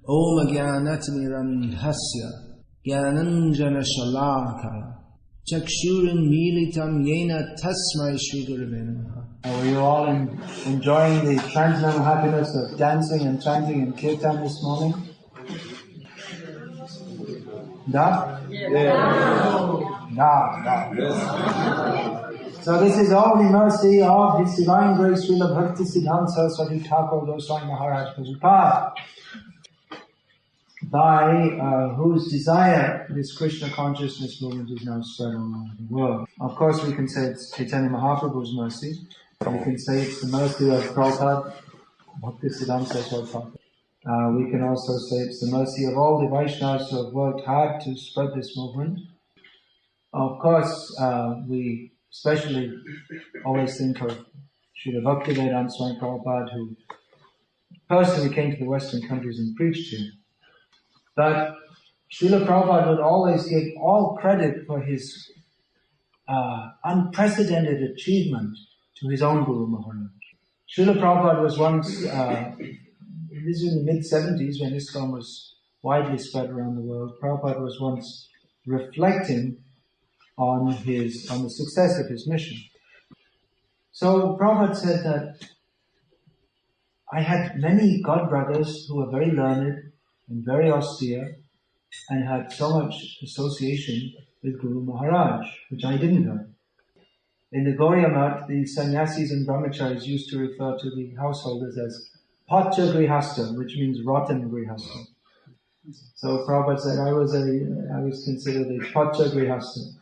Om Jnanatimirandhasya Jnananjana Shalakaya Chakshurin Militam Yena Tasmai Shri Gurave Namaha. Were you all enjoying the transcendental happiness of dancing and chanting in kirtan this morning? Da? Da. So this is all the mercy of His Divine Grace, Sri Bhaktisiddhanta Vaibhava Swami Maharaj Prabhupada, by whose desire this Krishna consciousness movement is now spread all over the world. Of course, we can say it's Chaitanya Mahaprabhu's mercy. We can say it's the mercy of Prabhupada, Bhaktisiddhanta Vaibhava. We can also say it's the mercy of all the Vaishnavas who have worked hard to spread this movement. Of course, we especially always think of Sri Bhaktisiddhanta Swami Prabhupada, who personally came to the Western countries and preached here. But Srila Prabhupada would always give all credit for his unprecedented achievement to his own Guru Maharaj. Srila Prabhupada was once, this is in the mid-70s when ISKCON was widely spread around the world. Prabhupada was once reflecting on the success of his mission. So Prabhupada said that I had many godbrothers who were very learned and very austere and had so much association with Guru Maharaj, which I didn't have. In the Gauriya Math, the sannyasis and brahmacharis used to refer to the householders as Pacha Grihastha, which means rotten Grihastha. So Prabhupada said I was considered a Pacha Grihastha.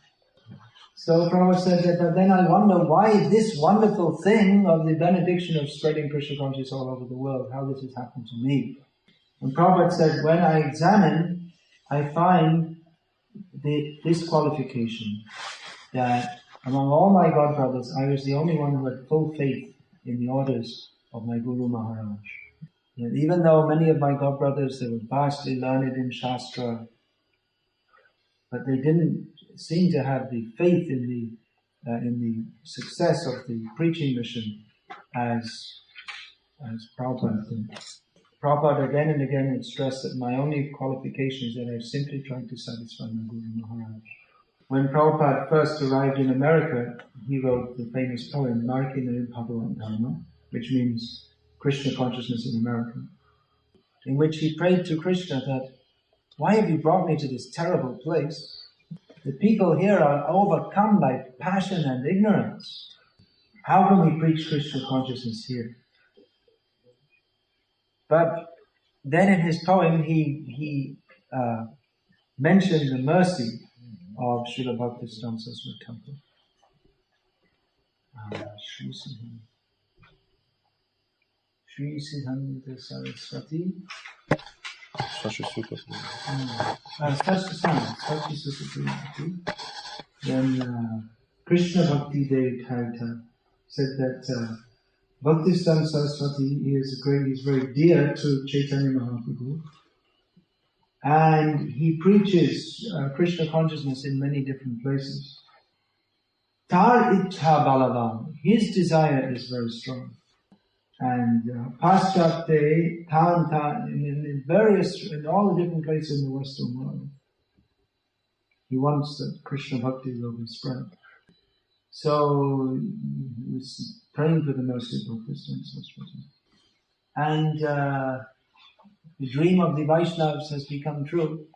So Prabhupada said that then I wonder why this wonderful thing of the benediction of spreading Krishna consciousness all over the world, how this has happened to me. And Prabhupada said, when I examine, I find this qualification, that among all my godbrothers, I was the only one who had full faith in the orders of my Guru Maharaj. And even though many of my godbrothers, they were vastly learned in Shastra, but they didn't seem to have the faith in the success of the preaching mission as Prabhupada did. Prabhupada again and again would stress that my only qualification is that I've simply tried to satisfy my Guru Maharaj. When Prabhupada first arrived in America, he wrote the famous poem, Markina Bhagavan Dharma, which means Krishna consciousness in America, in which he prayed to Krishna that, why have you brought me to this terrible place? The people here are overcome by passion and ignorance. How can we preach Krishna consciousness here? But then in his poem, he mentioned the mercy of Srila Bhaktisiddhanta Vaibhava. Sri Siddhanta Saraswati. Then Krishna Bhakti Dev Tharita said that Bhaktisiddhanta Saraswati is very dear to Chaitanya Mahaprabhu, and he preaches Krishna consciousness in many different places. Tar Ittha Balavam, his desire is very strong. And Paschate, Tan, in all the different places in the Western world, he wants that Krishna Bhakti will be spread. So he was praying for the mercy of Bhaktisiddhanta Saraswati. And the dream of the Vaishnavas has become true,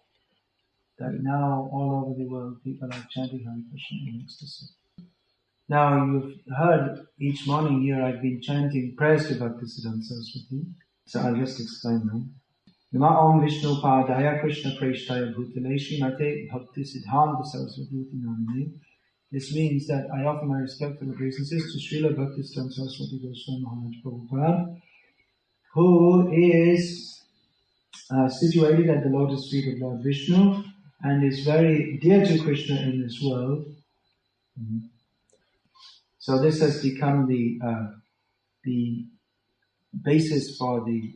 that now all over the world people are chanting Hare Krishna in ecstasy. Now you've heard each morning here I've been chanting prayers to Bhaktisiddhanta Saraswati. So I'll just explain now. Nama Om Vishnu Padaya Krishna Preshtaya Bhutale Srimate Bhaktisiddhanta Saraswati Namane. This means that I offer my respectful obeisances to Srila Bhaktisiddhanta Saraswati Goswami Maharaj Prabhupada, who is situated at the lotus feet of Lord Vishnu and is very dear to Krishna in this world. So this has become the basis for the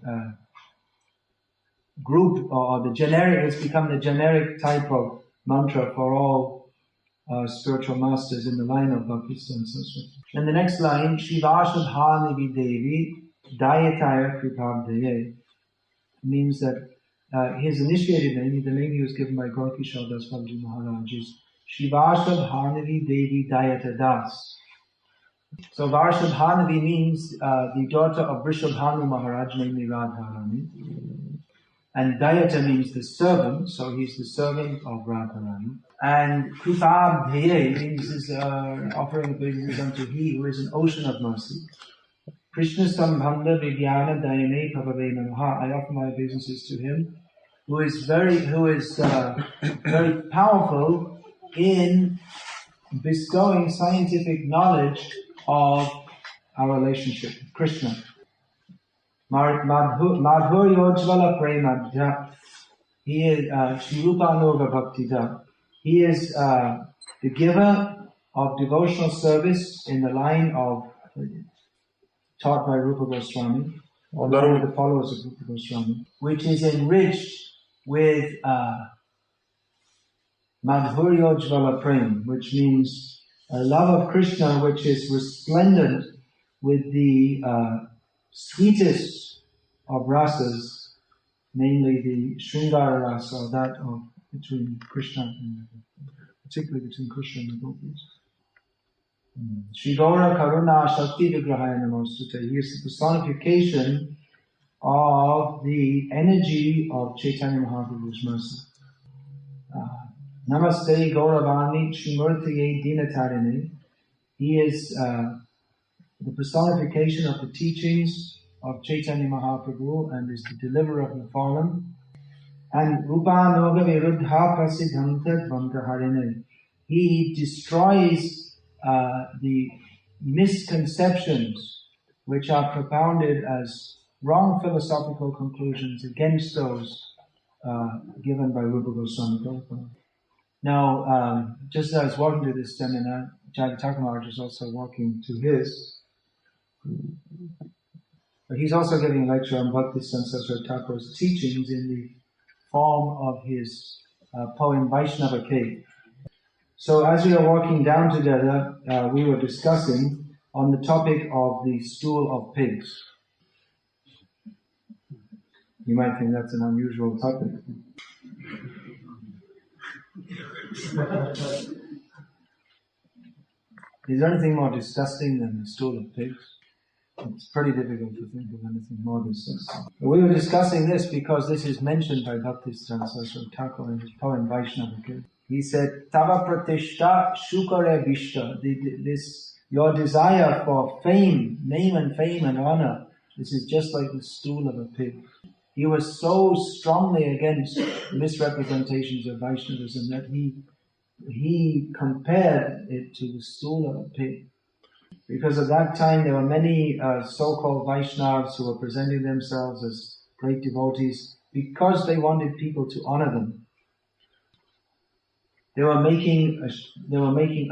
group, or the generic, it's become the generic type of mantra for all spiritual masters in the line of Bhaktisiddhanta Saraswati. And the next line, Shivashadhani Videvi Dayataya Kripabdaye, means that his initiated name, the name he was given by Gaurkishore Das Babaji Maharaj, is Sri Bharnavi Devi Dayata Das. So Varshabhanavi means the daughter of Vrishabhanu Maharaj, namely Radharani. And Dayata means the servant, so he's the servant of Radharani. And Kripabdheye means is offering obeisances unto he who is an ocean of mercy. Krishna Sambhanda Vijnana Dayane Prabhave Namaha. I offer my obeisances to him, who is very powerful in bestowing scientific knowledge of our relationship with Krishna. Madhuryojvala Premadha. He is Shrirupanuga Bhaktida. He is the giver of devotional service in the line of taught by Rupa Goswami, or one of the followers of Rupa Goswami, which is enriched with Madhuryojvala Prem, which means a love of Krishna which is resplendent with the sweetest of rasas, namely the Sringara rasa, that of between Krishna and particularly between Krishna and the gopis. Sri Gaura Karuna Shakti Vigrahaya Namostute. He is the personification of the energy of Chaitanya Mahaprabhu's mercy. Namaste Gauravani Shrimurtiye Dinatarine. He is the personification of the teachings of Chaitanya Mahaprabhu and is the deliverer of the fallen. And Rupanoga Viruddha Prasiddhanta Vantaharine. He destroys the misconceptions which are propounded as wrong philosophical conclusions against those given by Rupa Goswami Prabhupada. Now, just as I was walking to this seminar, Jagatak Maharaj is also walking to his. But he's also giving a lecture on Bhaktisiddhanta Saraswati Thakur's teachings in the form of his poem Vaishnava Cave. So as we are walking down together, we were discussing on the topic of the stool of pigs. You might think that's an unusual topic. Is there anything more disgusting than the stool of pigs? It's pretty difficult to think of anything more disgusting. We were discussing this because this is mentioned by Bhaktisiddhanta Saraswati Thakur in his poem Vaishnava Cave. He said, Tava pratishta shukare vishta. Your desire for fame, name and fame and honor, this is just like the stool of a pig. He was so strongly against misrepresentations of Vaishnavism that he compared it to the stool of a pig. Because at that time there were many so-called Vaishnavas who were presenting themselves as great devotees because they wanted people to honor them. They were making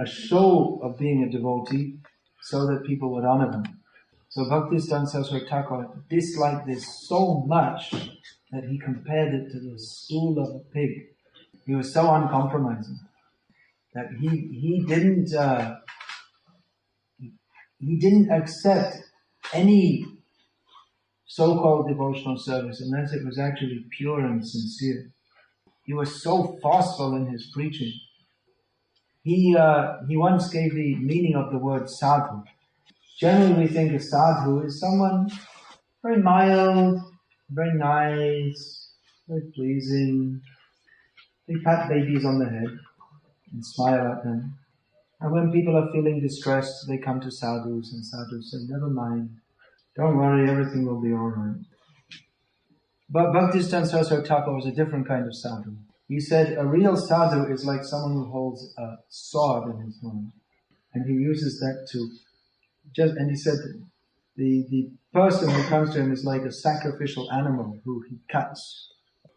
a show of being a devotee so that people would honor them. So Bhaktisiddhanta Saraswati Thakur disliked this so much that he compared it to the stool of a pig. He was so uncompromising that he didn't accept any so-called devotional service unless it was actually pure and sincere. He was so forceful in his preaching. He once gave the meaning of the word sadhu. Generally we think a sadhu is someone very mild, very nice, very pleasing. They pat babies on the head and smile at them. And when people are feeling distressed, they come to sadhus and sadhus say, never mind, don't worry, everything will be alright. But Bhaktisiddhanta Saraswati Thakur was a different kind of sadhu. He said a real sadhu is like someone who holds a sword in his hand. And he uses that and he said the person who comes to him is like a sacrificial animal who he cuts.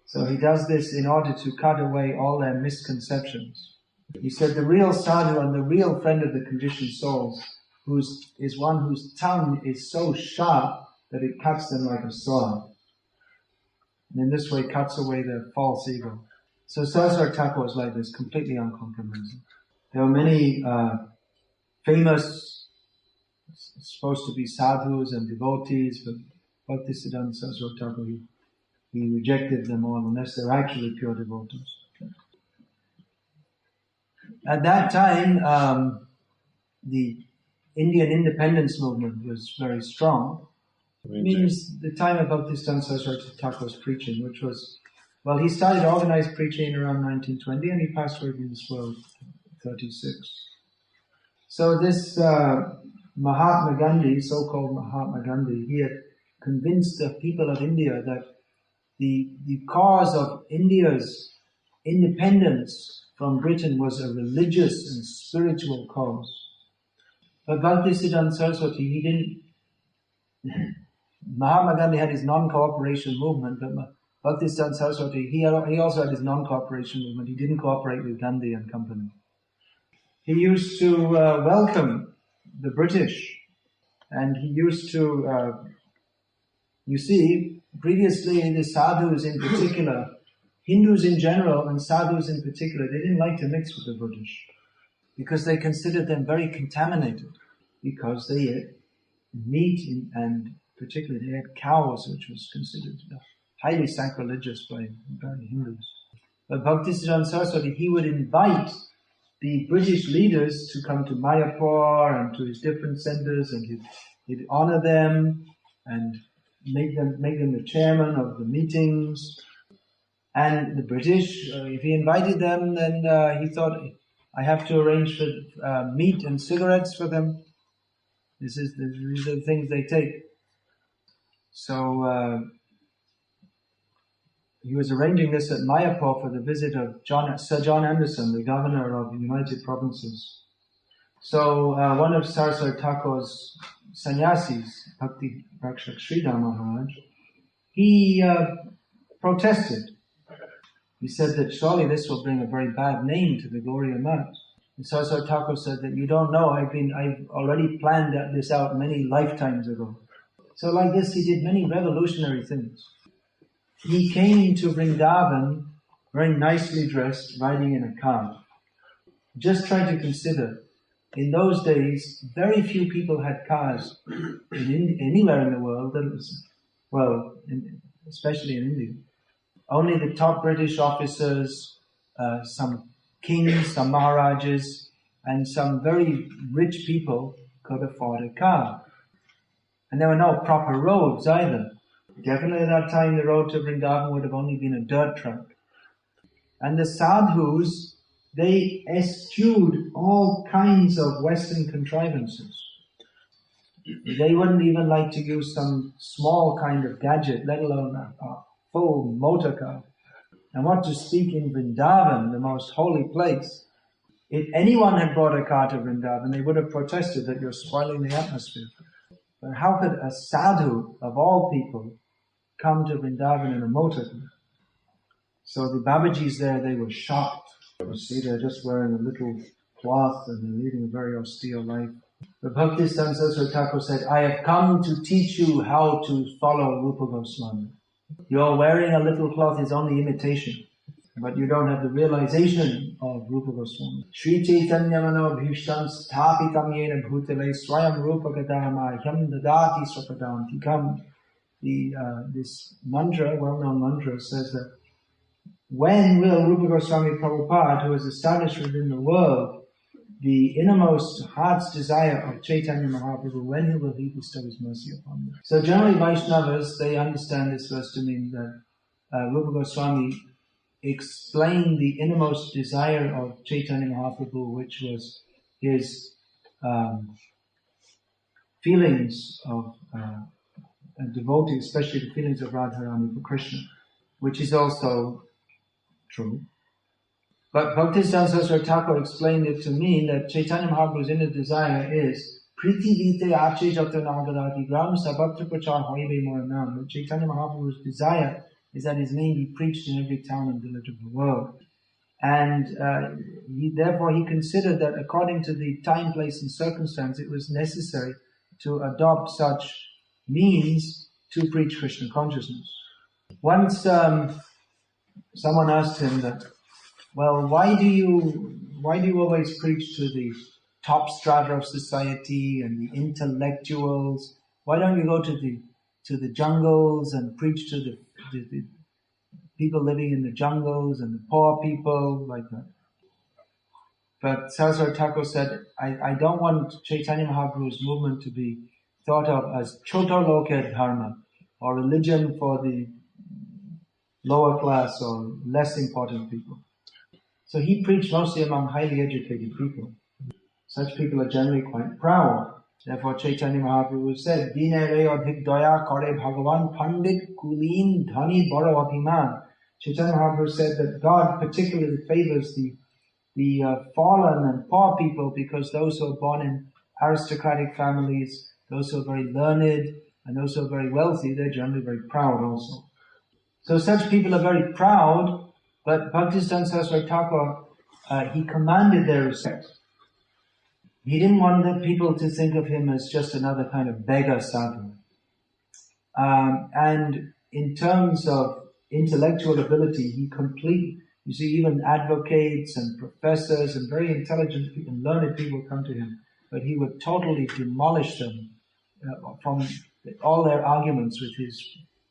So he does this in order to cut away all their misconceptions. He said the real sadhu and the real friend of the conditioned souls is one whose tongue is so sharp that it cuts them like a sword. And in this way cuts away their false ego. So Saraswati Thakur was like this, completely uncompromising. There were many famous, supposed to be sadhus and devotees, but Bhaktisiddhanta Saraswati Thakur, he rejected them all unless they're actually pure devotees. At that time, the Indian independence movement was very strong. It means the time of Bhaktisiddhanta Thakur's preaching, which was, well, he started organized preaching around 1920 and he passed away in this world in 36. So this Mahatma Gandhi, so-called Mahatma Gandhi, he had convinced the people of India that the cause of India's independence from Britain was a religious and spiritual cause. But Bhaktisiddhanta Saraswati, he didn't... Mahatma Gandhi had his non-cooperation movement, but Bhaktisiddhanta Saraswati, he also had his non-cooperation movement. He didn't cooperate with Gandhi and company. He used to welcome the British, and he used to, you see, previously the sadhus in particular, Hindus in general and sadhus in particular, they didn't like to mix with the British because they considered them very contaminated, because they ate meat and particularly they had cows, which was considered highly sacrilegious by Hindus. But Bhaktisiddhanta Saraswati, he would invite the British leaders to come to Mayapur and to his different centers, and he'd honor them and make them the chairman of the meetings. And the British, if he invited them, then he thought, I have to arrange for meat and cigarettes for them. These are the things they take. So he was arranging this at Mayapur for the visit of Sir John Anderson, the governor of the United Provinces. So one of Saraswati Thakur's sannyasis, Bhakti Rakshak Sridhar Maharaj, he protested. He said that surely this will bring a very bad name to the Gauriya Math. And Saraswati Thakur said that you don't know, I've already planned this out many lifetimes ago. So like this, he did many revolutionary things. He came to Vrindavan very nicely dressed, riding in a car. Just try to consider, in those days, very few people had cars anywhere in the world. Especially in India. Only the top British officers, some kings, some maharajas, and some very rich people could afford a car. And there were no proper roads either. Definitely at that time the road to Vrindavan would have only been a dirt track. And the sadhus, they eschewed all kinds of Western contrivances. They wouldn't even like to use some small kind of gadget, let alone a full motor car. And what to speak in Vrindavan, the most holy place. If anyone had brought a car to Vrindavan, they would have protested that you're spoiling the atmosphere. But how could a sadhu, of all people, come to Vrindavan in a motor car? So the Babajis there, they were shocked. You see, they're just wearing a little cloth and they're leading a very austere life. But Bhaktisiddhanta Saraswati Thakur said, I have come to teach you how to follow Rupa Goswami. Your wearing a little cloth is only imitation, but you don't have the realization of Rupa Goswami. Sri Chaitanya Mano Bhishtam Sthapitam Yena Bhutale Swayam Rupa Gadama Hyam Dadati Swapadantikam. This mantra, well-known mantra, says that when will Rupa Goswami Prabhupada, who is established within the world, the innermost heart's desire of Chaitanya Mahaprabhu, when will he bestow his mercy upon them? So generally Vaishnavas, they understand this verse to mean that Rupa Goswami explained the innermost desire of Chaitanya Mahaprabhu, which was his feelings of a devotee, especially the feelings of Radharani for Krishna, which is also true. But Bhaktisiddhanta Saraswati Thakur explained it to mean that Chaitanya Mahaprabhu's inner desire is Priti Vite Ache Jatanagadati Gram Sabhakta Prachar Hoibe Moranam. That Chaitanya Mahaprabhu's desire is that his name be preached in every town and village of the world. And therefore he considered that according to the time, place and circumstance, it was necessary to adopt such means to preach Krishna consciousness. Once someone asked him that, well, why do you always preach to the top strata of society and the intellectuals? Why don't you go to the jungles and preach to people living in the jungles and the poor people, like that. But Saraswati Thakur said, I don't want Chaitanya Mahaprabhu's movement to be thought of as Chotoloka Dharma, or religion for the lower class or less important people. So he preached mostly among highly educated people. Such people are generally quite proud. Therefore Chaitanya Mahaprabhu said, Dinere adhik daya kare Bhagavan pandit kulin dhani baro abhiman. Chaitanya Mahaprabhu said that God particularly favors the fallen and poor people, because those who are born in aristocratic families, those who are very learned, and those who are very wealthy, they're generally very proud also. So such people are very proud, but Bhaktisiddhanta Saraswati Thakur, he commanded their respect. He didn't want the people to think of him as just another kind of beggar sadhu. And in terms of intellectual ability, you see, even advocates and professors and very intelligent and learned people come to him, but he would totally demolish them from all their arguments with his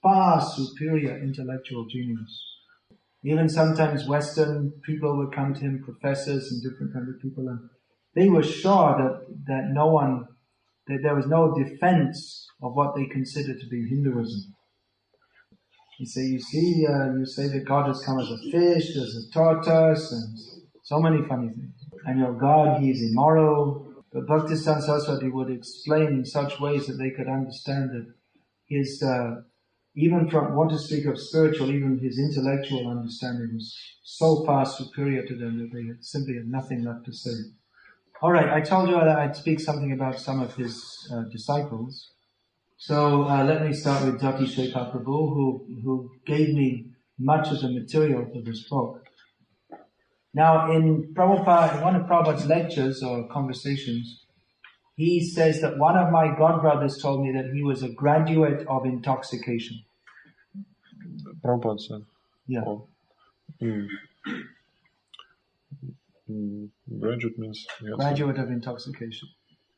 far superior intellectual genius. Even sometimes Western people would come to him, professors and different kinds of people, and they were sure that there was no defense of what they considered to be Hinduism. You say that God has come as a fish, as a tortoise, and so many funny things. And your God, he is immoral. But Bhaktisiddhanta Saraswati would explain in such ways that they could understand that his, even from, what to speak of spiritual, even his intellectual understanding was so far superior to them that they simply had nothing left to say. Alright, I told you that I'd speak something about some of his disciples. So let me start with Jati Shekhar Prabhu, who gave me much of the material for this book. Now, in one of Prabhupada's lectures or conversations, he says that one of my godbrothers told me that he was a graduate of intoxication. Prabhupada said? Yeah. Oh. Graduate means... Graduate of intoxication.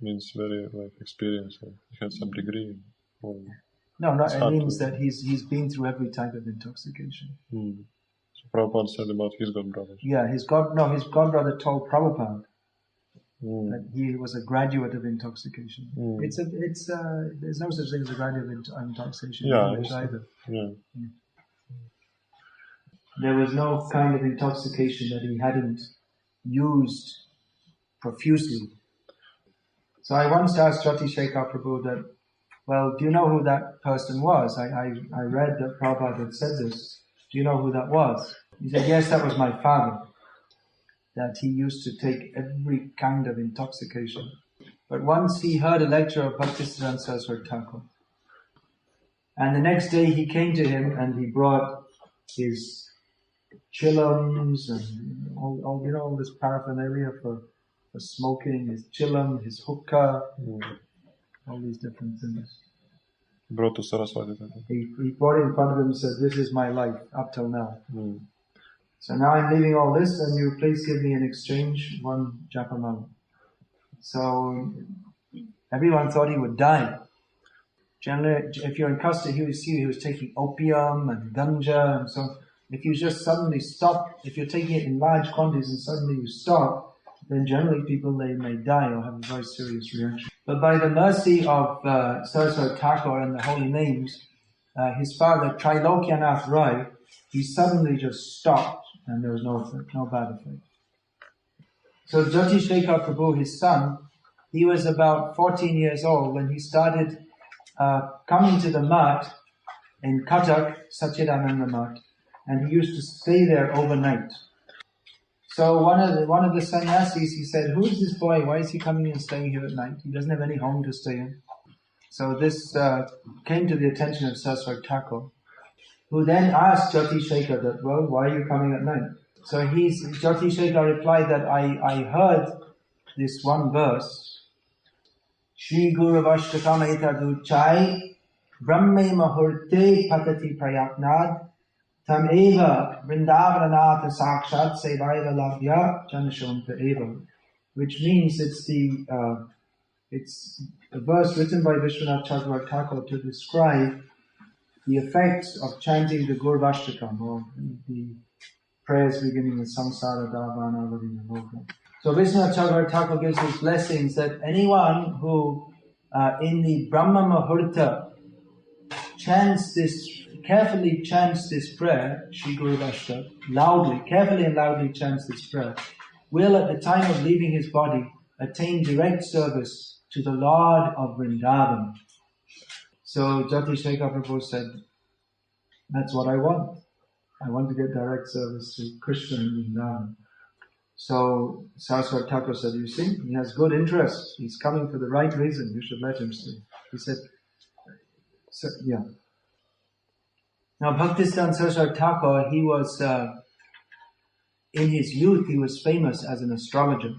Means very experienced, he had some degree. No, it means that he's been through every type of intoxication. So Prabhupada said about his godbrother. Yeah, his godbrother told Prabhupada that he was a graduate of intoxication. There's no such thing as a graduate of intoxication in English either. Yeah. There was no kind of intoxication that he hadn't used profusely. So I once asked Jati Shekhar Prabhu that, well, do you know who that person was? I read that Prabhupada had said this. Do you know who that was? He said, yes, that was my father. That he used to take every kind of intoxication. But once he heard a lecture of Bhaktisiddhanta Saraswati Thakur. And the next day he came to him and he brought his chillums and all this paraphernalia for smoking, his chillum, his hookah, all these different things. Brought to Saraswati. He brought it in front of him and said, this is my life up till now. So now I'm leaving all this, and you please give me in exchange one japamala. So everyone thought he would die. Generally, if you're in custody, you see he was taking opium and ganja, and so if you just suddenly stop, if you're taking it in large quantities and suddenly you stop, then generally people, they may die or have a very serious reaction. But by the mercy of Saraswati Thakur and the holy names, his father, Trilokyanath Rai, he suddenly just stopped and there was no bad effect. So Jati Shekhar Prabhu, his son, he was about 14 years old when he started coming to the mat in Cuttack, Satchidananda Mat, and he used to stay there overnight. So one of the sannyasis, he said, who is this boy? Why is he coming and staying here at night? He doesn't have any home to stay in. So this came to the attention of Saraswati Thakur, who then asked Jati Shekhar that, well, why are you coming at night? So Jati Shekhar replied that I heard this one verse, Shri Guru Vashtakam Etadu Chai Brahme Mahurte Patati Prayatnad Tam Eva Vrindavanatha Sakshat Sevaiva Labhya Janashonta Eva, which means it's a verse written by Vishwanath Chakravarti Thakur to describe the effects of chanting the Gurvashtakam, or the prayers beginning with Samsara Davana Lavina Loka. So Vishnu Thakur gives his blessings that anyone who in the Brahma Muhurta carefully chants this prayer, Shri Gurvashtak, carefully and loudly chants this prayer, will at the time of leaving his body attain direct service to the Lord of Vrindavan. So Jati Shekhar Prabhu said, that's what I want. I want to get direct service to Krishna in Vrindavan. So Saraswati Thakur said, you see, he has good interest. He's coming for the right reason. You should let him stay. He said, so, yeah. Now Bhaktisiddhanta Saraswati Thakur, he was, in his youth, he was famous as an astrologer.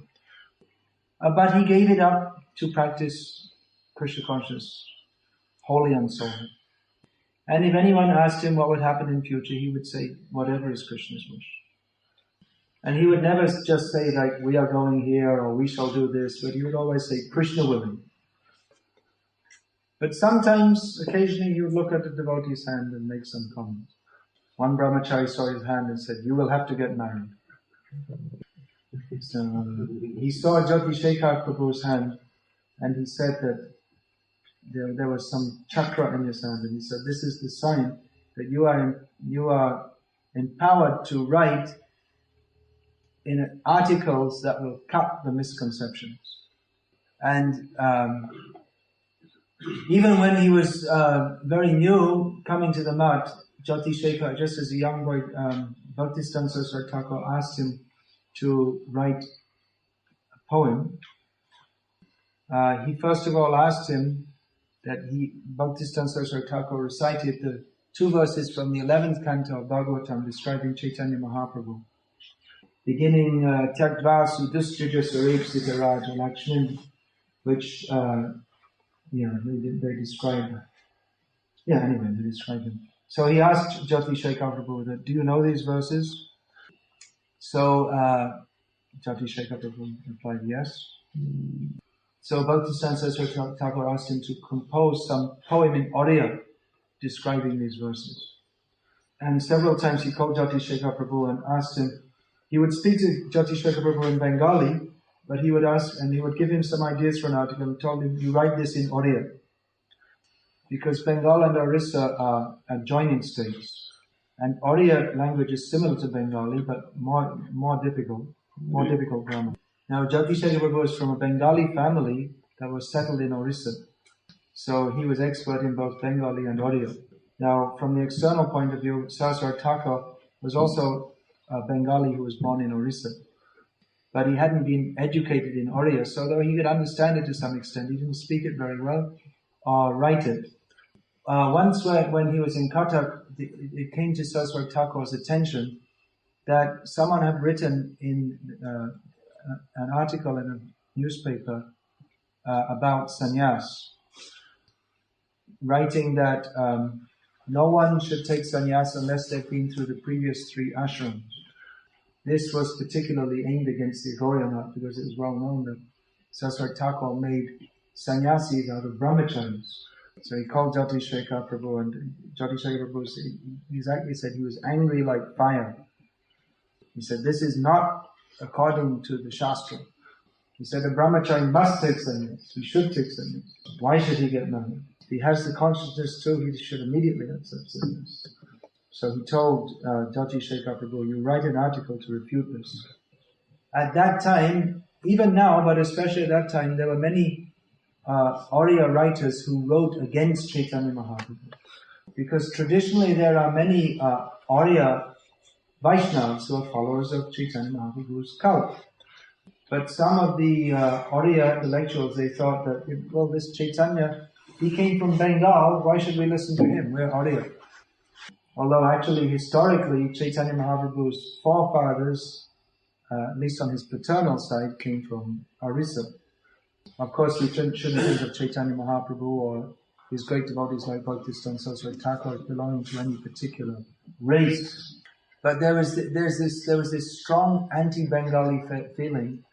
But he gave it up to practice Krishna consciousness, wholly and solely. And if anyone asked him what would happen in future, he would say, whatever is Krishna's wish. And he would never just say, like, we are going here, or we shall do this, but he would always say, Krishna willing. But sometimes, occasionally, he would look at the devotee's hand and make some comment. One brahmachari saw his hand and said, you will have to get married. So, he saw Jati Shekhar Prabhu's hand, and he said that there was some chakra in his hand, and he said, this is the sign that you are empowered to write in articles that will cut the misconceptions. And even when he was very new, coming to the mat, Jati Shekhar, just as a young boy, Bhaktisiddhanta Saraswati Thakur asked him to write a poem. He first of all asked him that Bhaktisiddhanta Saraswati Thakur recited the 2 verses from the 11th canto of Bhagavatam describing Chaitanya Mahaprabhu, beginning Tyaktva Sudustija Sarip Siddharaja Lakshmin, which they describe. They describe him. So he asked Jati Shekhar Prabhu that, do you know these verses? So Jati Shekhar Prabhu replied, yes. So Bhaktisiddhanta Saraswati Thakur asked him to compose some poem in Oriya describing these verses. And several times he called Jati Shekhar Prabhu and asked him, he would speak to Jati Shekhar Prabhu in Bengali, but he would ask, and he would give him some ideas for an article and told him, you write this in Oriya. Because Bengal and Orissa are adjoining states. And Oriya language is similar to Bengali, but more difficult grammar. Now, Jati Shekhar Prabhu was from a Bengali family that was settled in Orissa. So he was expert in both Bengali and Oriya. Now, from the external point of view, Saraswati Thakur was also a Bengali who was born in Orissa. But he hadn't been educated in Oriya, so though he could understand it to some extent, he didn't speak it very well or write it. Once when he was in Cuttack, it came to Saraswati Thakur's attention that someone had written in an article in a newspaper about sannyas, writing that no one should take sannyas unless they've been through the previous 3 ashrams. This was particularly aimed against the Gauriya because it was well known that Saraswati Thakur made sannyasis out of brahmacharis. So he called Jati Shekhar Prabhu, and Jati Shekhar Prabhu exactly said he was angry like fire. He said, this is not according to the Shastra. He said, a brahmachari must take sannyas. He should take sannyas. Why should he get married? If he has the consciousness too, he should immediately accept sannyas. So he told Jati Shekhar Prabhu, you write an article to refute this. At that time, even now, but especially at that time, there were many Oriya writers who wrote against Chaitanya Mahaprabhu. Because traditionally there are many Oriya Vaishnavas who are followers of Chaitanya Mahaprabhu's cult. But some of the Oriya intellectuals, they thought that, this Chaitanya, he came from Bengal, why should we listen to him? We're Oriya. Although actually, historically, Chaitanya Mahaprabhu's forefathers, at least on his paternal side, came from Orissa. Of course, we shouldn't think of Chaitanya Mahaprabhu or his great devotees like Bhaktisiddhanta Saraswati Thakur as belonging to any particular race. But there was this strong anti-Bengali feeling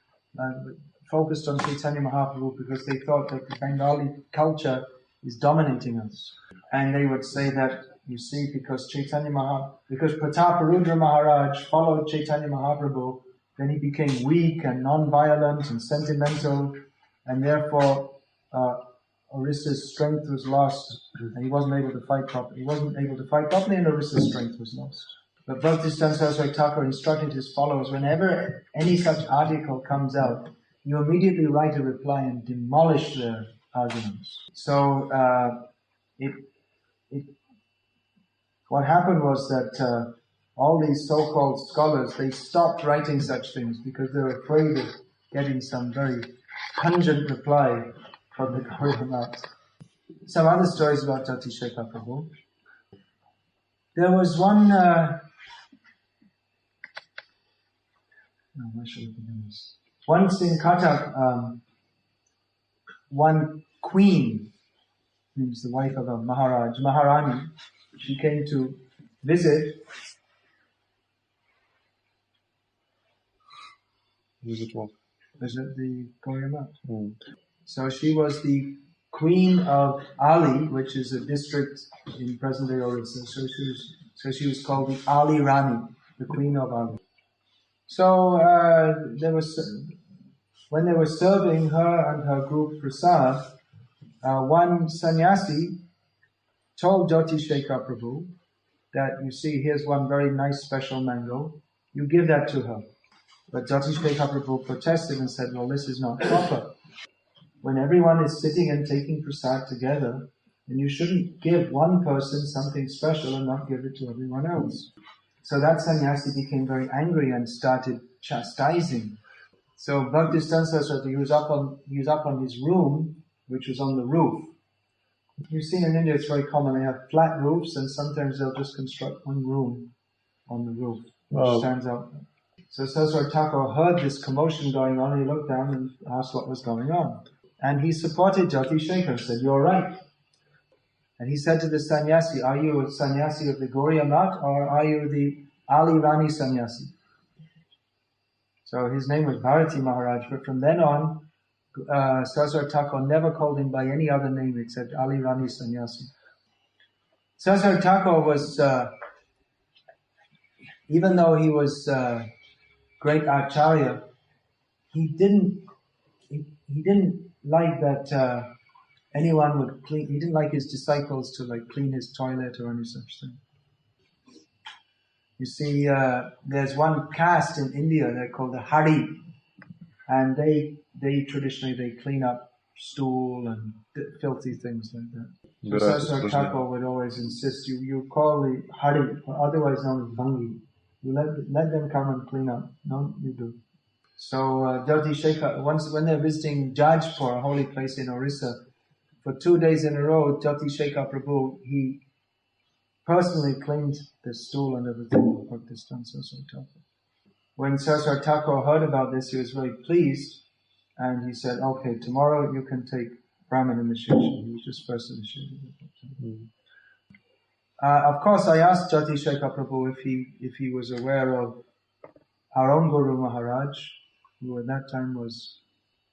focused on Chaitanya Mahaprabhu because they thought that the Bengali culture is dominating us. And they would say that you see, because Prataparudra Maharaj followed Chaitanya Mahaprabhu, then he became weak and non-violent and sentimental, and therefore Orissa's strength was lost, and he wasn't able to fight properly. He wasn't able to fight properly, and Orissa's strength was lost. But Bhaktisiddhanta Saraswati Thakur instructed his followers, whenever any such article comes out, you immediately write a reply and demolish their arguments. So what happened was that all these so-called scholars, they stopped writing such things because they were afraid of getting some very pungent reply from the Gaudiya Math. Some other stories about Jati Shekhar Prabhu. There was one once in Cuttack, one queen, who's the wife of a Maharaj, Maharani, she came to visit. Visit what? Visit the Gaudiya Math. So she was the queen of Ali, which is a district in present-day Orissa. So she was called the Ali Rani, the queen of Ali. So when they were serving her and her group prasad, one sannyasi told Jati Shekhar Prabhu that, you see, here's one very nice special mango, you give that to her. But Jati Shekhar Prabhu protested and said, well, this is not proper. When everyone is sitting and taking prasad together, then you shouldn't give one person something special and not give it to everyone else. So that sannyasi became very angry and started chastising. So Bhaktisiddhanta Saraswati, he was up on his room, which was on the roof. You've seen in India, it's very common, they have flat roofs, and sometimes they'll just construct one room on the roof, which stands out. So Saraswati Thakur heard this commotion going on, and he looked down and asked what was going on. And he supported Jati Shekhar, said, you're right. And he said to the sannyasi, are you a sannyasi of the Gaudiya Math, or are you the Ali Rani sannyasi? So his name was Bharati Maharaj, but from then on, Saraswati Thakur never called him by any other name except Ali Rani sannyasi. Saraswati Thakur was, even though he was great acharya, he didn't like that anyone would clean. He didn't like his disciples to clean his toilet or any such thing. You see, there's one caste in India, they're called the Hari, and they traditionally clean up stool and filthy things like that. So Saraswati Thakur would always insist, you call the Hari, otherwise known as Bhangi. You let them come and clean up. No, you do. So Jati Shekhar, once when they're visiting Jajpur, a holy place in Orissa, for 2 days in a row, Jati Shekhar Prabhu, he personally cleaned the stool and everything of Bhaktisiddhanta Saraswati Thakur. When Saraswati Thakur heard about this, he was very pleased, and he said, okay, tomorrow you can take Brahman initiation. He was just first initiated. Of course, I asked Jati Shekhar Prabhu if he was aware of our own Guru Maharaj, who at that time was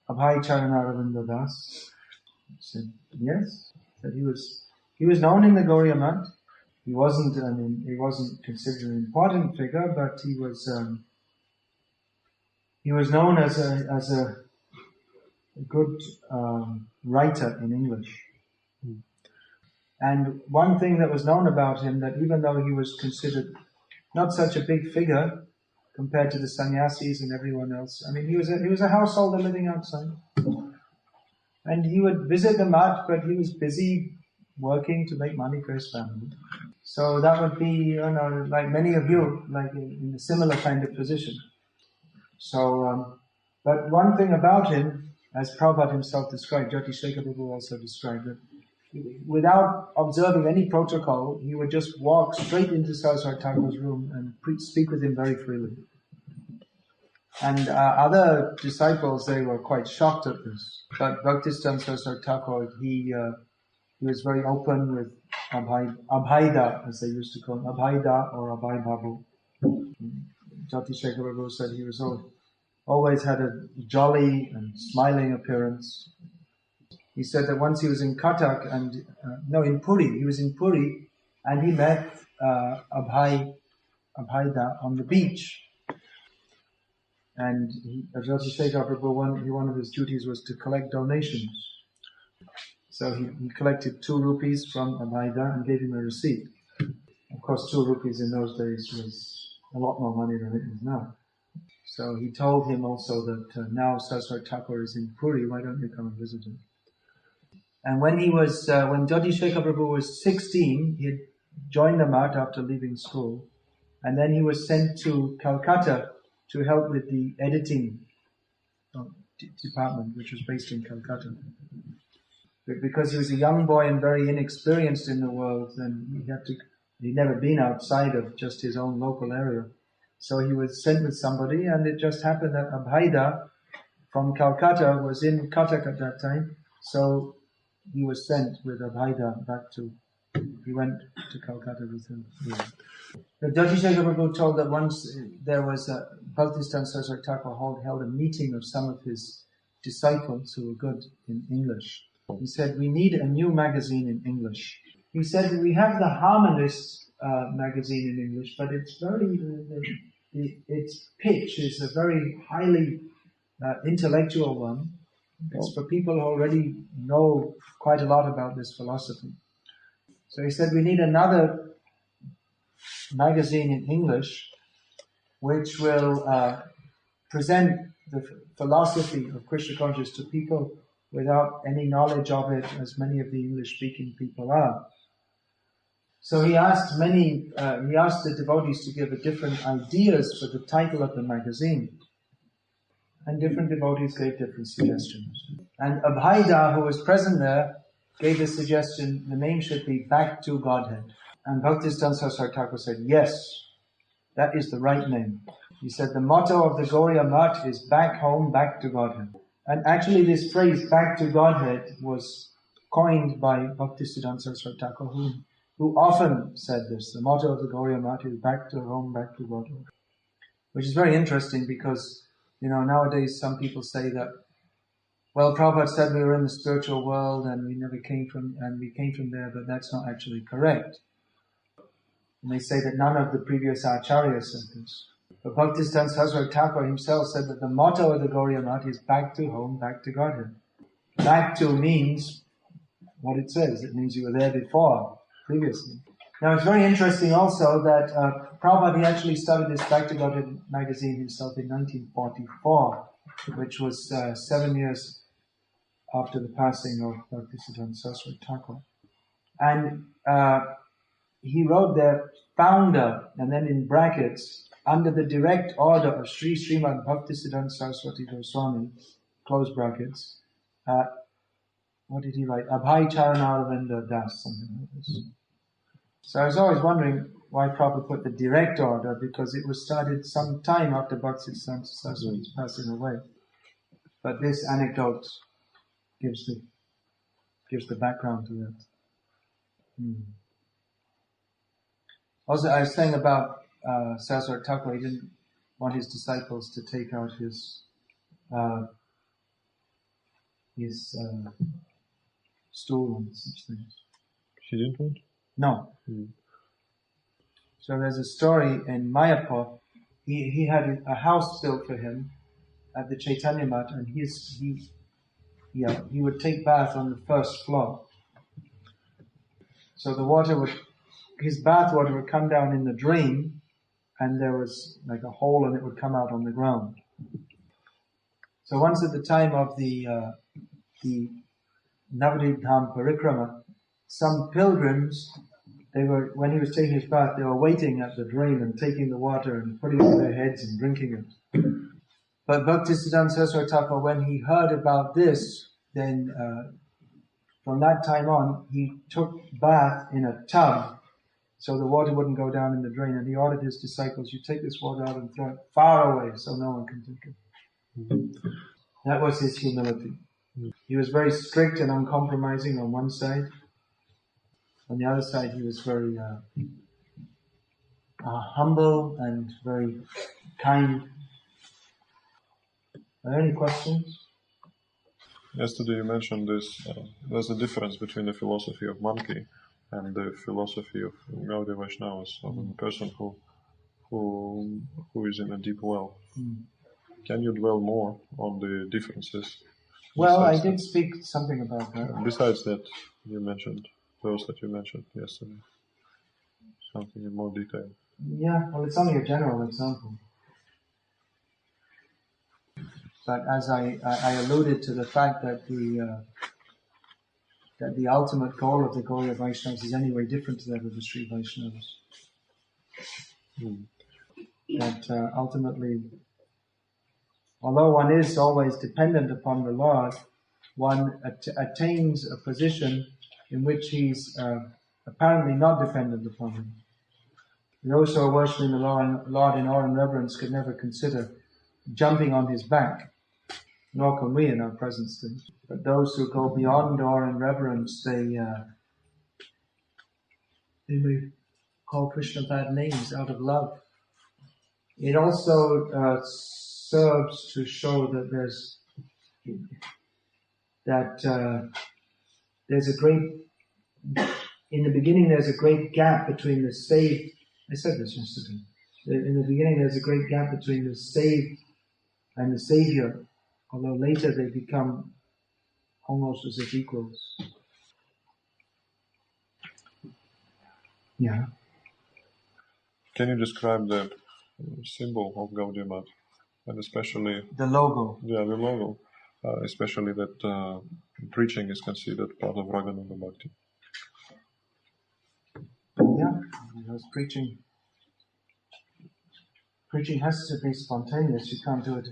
Abhay Charanaravinda Das. He said, yes. He said he was known in the Gaudiya Math. He wasn't considered an important figure, but he was known as a good writer in English. And one thing that was known about him, that even though he was considered not such a big figure compared to the sannyasis and everyone else, I mean, he was a householder living outside. And he would visit the Math, but he was busy working to make money for his family. So that would be, like many of you, like in a similar kind of position. So, but one thing about him, as Prabhupada himself described, Jati Shekhar Prabhu also described it, without observing any protocol, he would just walk straight into Saraswati Thakur's room and speak with him very freely. And other disciples, they were quite shocked at this. But Bhaktisiddhanta Saraswati Thakur, he was very open with Abhaida, as they used to call him, Abhaida or Abhay Babu. Jati Shekhar Prabhu said he was always had a jolly and smiling appearance. He said that once he was in Cuttack in Puri, he was in Puri, And he met Abhayda on the beach. And Jyotishekhar Prabhu, one of his duties was to collect donations. So he collected 2 rupees from Abhayda and gave him a receipt. Of course, 2 rupees in those days was a lot more money than it is now. So he told him also that now Saraswati Thakur is in Puri, why don't you come and visit him? And when Jyotishekhar Prabhu was 16, he had joined the Math after leaving school. And then he was sent to Calcutta to help with the editing department, which was based in Calcutta. But because he was a young boy and very inexperienced in the world, then he'd never been outside of just his own local area. So he was sent with somebody, and it just happened that Abhayda from Calcutta was in Cuttack at that time. So he was sent with Abhayda he went to Calcutta with him. Yeah. The Jyotishekhar Prabhu told that once there was Bhaktisiddhanta Saraswati Thakur held a meeting of some of his disciples who were good in English. He said, we need a new magazine in English. He said, we have the Harmonist magazine in English, but it's its pitch is a very highly intellectual one. It's for people who already know quite a lot about this philosophy. So he said, we need another magazine in English which will present the philosophy of Krishna consciousness to people without any knowledge of it, as many of the English-speaking people are. So he asked the devotees to give different ideas for the title of the magazine. And different devotees gave different suggestions. And Abhayda, who was present there, gave the suggestion, the name should be Back to Godhead. And Bhaktisiddhanta Saraswati Thakur said, yes, that is the right name. He said, the motto of the Gauriya Math is back home, back to Godhead. And actually this phrase, back to Godhead, was coined by Bhaktisiddhanta Saraswati Thakur, who often said this. The motto of the Gauriya Math is back to home, back to Godhead. Which is very interesting because, nowadays some people say that, well, Prabhupada said we were in the spiritual world and we came from there, but that's not actually correct. And they say that none of the previous acharyas said this. But Bhaktisiddhanta Saraswati Thakur himself said that the motto of the Gauriya Math is back to home, back to Godhead. Back to means what it says. It means you were there before, previously. Now it's very interesting also that Prabhupada, he actually started this Back to Godhead magazine himself in 1944, which was 7 years after the passing of Bhaktisiddhanta Saraswati Thakur. And he wrote there, founder, and then in brackets, under the direct order of Sri Srimad Bhaktisiddhanta Saraswati Goswami, close brackets, what did he write? Abhay Charanaravinda Das, something like this. So I was always wondering why Prabhupada put the direct order, because it was started some time after Bhaktisiddhanta Saraswati's passing away. But this anecdote gives the background to that. Also, I was saying about Saraswati Thakur, he didn't want his disciples to take out his stool and such things. He didn't want? No. So there's a story in Mayapur. He had a house built for him at the Chaitanya Math, and he would take bath on the first floor. So his bath water would come down in the drain, and there was like a hole, and it would come out on the ground. So once at the time of the Navadip Dham Parikrama, some pilgrims, when he was taking his bath, they were waiting at the drain and taking the water and putting it in their heads and drinking it. But Bhaktisiddhanta Saraswati Thakur, when he heard about this, then from that time on, he took bath in a tub so the water wouldn't go down in the drain. And he ordered his disciples, you take this water out and throw it far away so no one can take it. That was his humility. He was very strict and uncompromising on one side. On the other side, he was very humble and very kind. Are there any questions? Yesterday you mentioned this, there's a difference between the philosophy of monkey and the philosophy of Gaudiya Vaishnavas, of a person who is in a deep well. Can you dwell more on the differences? Well, I did speak something about that. Besides that, you mentioned those that you mentioned yesterday. Something in more detail. Yeah, well, it's only a general example. But as I alluded to the fact that the ultimate goal of the Gaudiya Vaishnavas is anyway different to that of the Sri Vaishnavas. That ultimately, although one is always dependent upon the Lord, one attains a position in which he's apparently not dependent upon him. Those who are worshipping the Lord in awe and reverence could never consider jumping on his back, nor can we in our present state. But those who go beyond awe and reverence, they may call Krishna bad names out of love. It also serves to show that there's a great, in the beginning there's a great gap between the saved, I said this yesterday, in the beginning there's a great gap between the saved and the Savior, although later they become almost as if equals. Yeah. Can you describe the symbol of Gaudiya Math, and especially the logo? Yeah, the logo, especially that preaching is considered part of Raganuga Bhakti. Yeah, because preaching has to be spontaneous. You can't do it.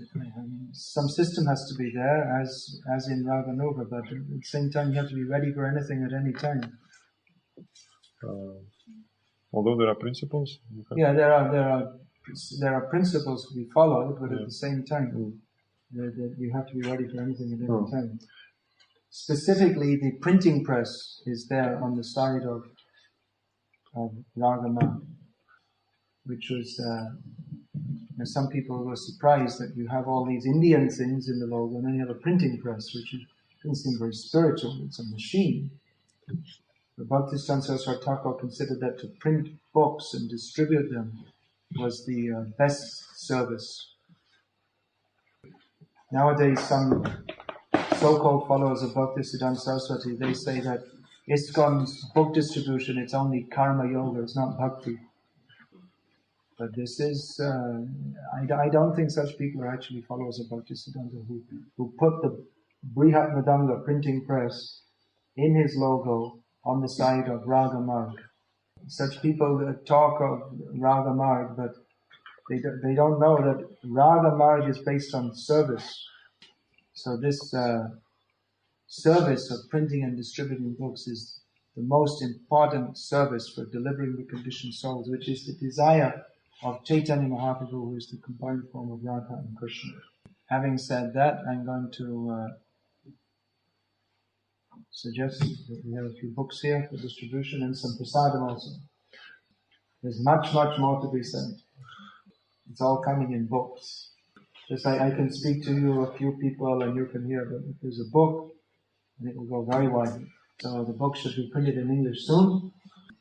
Some system has to be there, as in Raganuga, but at the same time you have to be ready for anything at any time. Although there are principles. Yeah, there are principles to be followed, but at the same time, you have to be ready for anything at any time. Specifically, the printing press is there on the side of Ragama, which was. Some people were surprised that you have all these Indian things in the logo, and then you have a printing press, which doesn't seem very spiritual. It's a machine. The Bhaktisiddhanta Vaibhava considered that to print books and distribute them was the best service. Nowadays, some so-called followers of Bhaktisiddhanta Saraswati, they say that ISKCON's book distribution, it's only karma yoga, it's not bhakti. But this is, I don't think such people are actually followers of Bhaktisiddhanta who put the Brihat Mridanga printing press in his logo on the side of Raga Marg. Such people talk of Raga Marg, but they don't know that Raga Marg is based on service. So this service of printing and distributing books is the most important service for delivering the conditioned souls, which is the desire of Chaitanya Mahaprabhu, who is the combined form of Radha and Krishna. Having said that, I'm going to suggest that we have a few books here for distribution and some prasadam also. There's much, much more to be said. It's all coming in books. Just like I can speak to you, a few people, and you can hear, but if there's a book, and it will go very widely. So the book should be printed in English soon,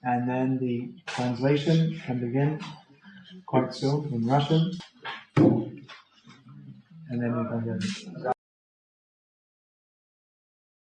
and then the translation can begin quite soon in Russian, and then you can get it.